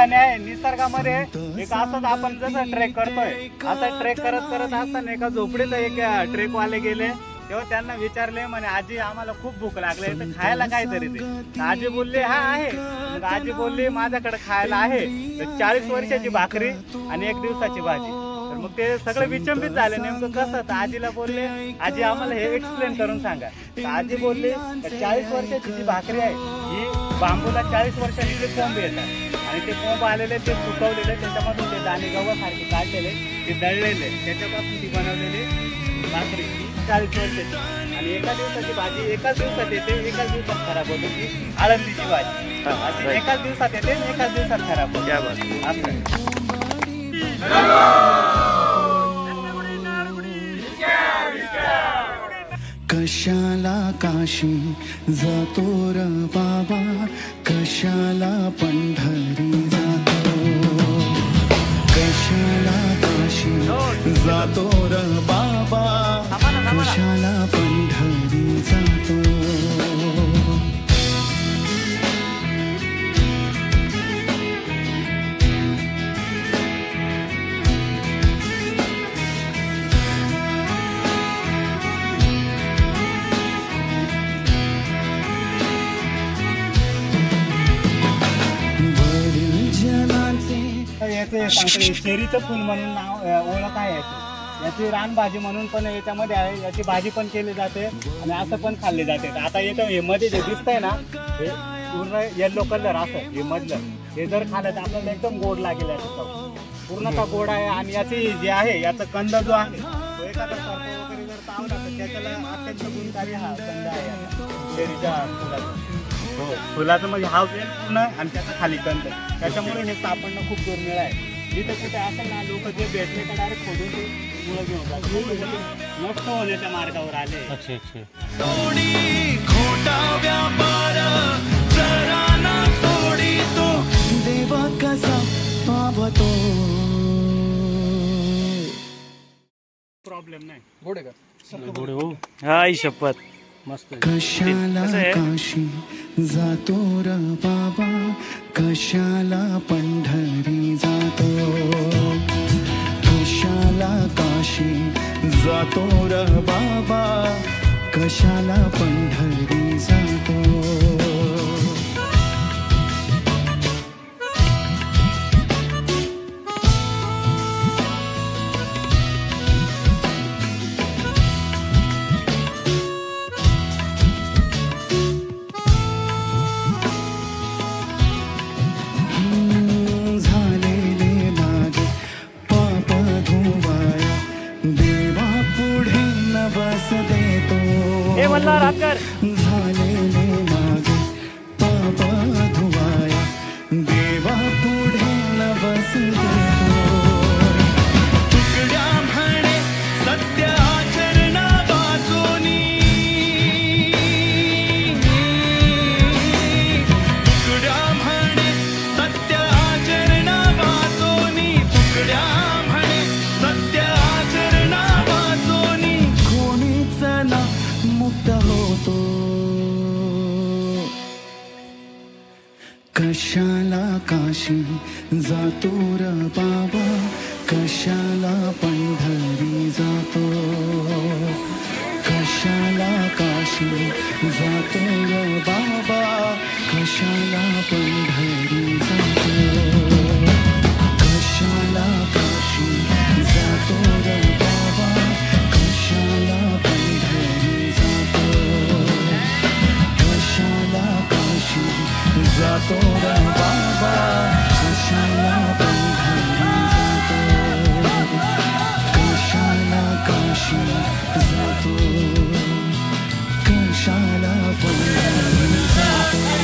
ठिकाणी आहे निसर्गामध्ये एक असंच आपण जसं ट्रेक करतोय असं ट्रेक करत करत असताना एका झोपडीत एक ट्रेकवाले गेले तेव्हा त्यांना विचारले म्हणे आजी आम्हाला खूप भूक लागली तर खायला काहीतरी दे। आजी बोलली हा आहे। मग आजी बोलली माझ्याकडे खायला आहे 40 वर्षाची भाकरी आणि 1 दिवसाची भाजी। तर मग ते सगळे विचंबित झाले नेमकं कसं। तर आजीला बोलले आजी आम्हाला हे एक्सप्लेन करून सांगा। तर आजी बोलली 40 वर्षाची जी भाकरी आहे ही बांबूला 40 वर्षांनी ते कोंब येतात आणि ते कोंब आलेले ते सुकवलेले त्याच्यामधून ते दाणे गव्हासारखे काढलेले ते दळलेले त्याच्यापासून ती बनवलेली भाकरी 40 वर्षाची आणि एका दिवसाची भाजी एकाच दिवसात येते एकाच दिवसात खराब होते ती आळंदीची भाजी अशी एकाच दिवसात येते एकाच दिवसात खराब होते असं। कशाला काशी जातो र बाबा कशाला पंढरी जातो कशाला काशी जातो र बाबा कशाला पंढरी जातो। चेरीचं फुल म्हणून नाव ओळख आहे याची रानभाजी म्हणून पण याच्यामध्ये आहे। याची भाजी पण केली जाते आणि असं पण खाल्ली जाते। आता येतं हे मध्ये जे दिसतंय ना हे पूर्ण येल्लो कलर असं हे मधलं हे जर खाल्लं तर आपल्याला एकदम गोड लागेल याचं पूर्णतः गोड आहे। आणि याची जे आहे याचा कंद जो आहे तो एखादा सर्प वगैरे जर चावला तर त्याच्याला अत्यंत गुणकारी हा कंद आहे चेरीच्या फुलाचा। हो फुलाचं म्हणजे हा वेल पूर्ण आणि त्याचा खाली कंद त्याच्यामुळे हे सापडणं खूप दुर्मिळ आहे। जिथे कुठे असेल ना लोक जे भेटले तर डायरेक्ट खोदून ते मुळं घेऊन जातात नष्ट होण्याच्या मार्गावर आले। खोटा व्यापार जरा ना सोडितो देवा कसा पावतो प्रॉब्लेम नाही गोडे का गोडे हो हाय शपथ मस्त। कशाला काशी जातो र बाबा कशाला पंढरी जातो कशाला काशी जातो र बाबा कशाला पंढरी जातो। झालेले मागे पाप धुवाया देवा पुढे नवस देतो तुकड्या म्हणे सत्य आचरणा वाचोनी तुकड्या म्हणे सत्य आचरणा वाचोनी तुकड्या म्हणे सत्य आचरणा वाचोनी कोणीच ना मुक्त होतो। कशाला काशी जातो र बाबा कशाला पंढरी जातो कशाला काशी जातो र बाबा कशाला पंढरी जातो कशाला काशी जातो र बाबा कशाला पंढरी जातो कशाला काशी जातो र बाबा कशाला पंढरी जातो कशाला काशी जातो कशाला पंढरी जातो।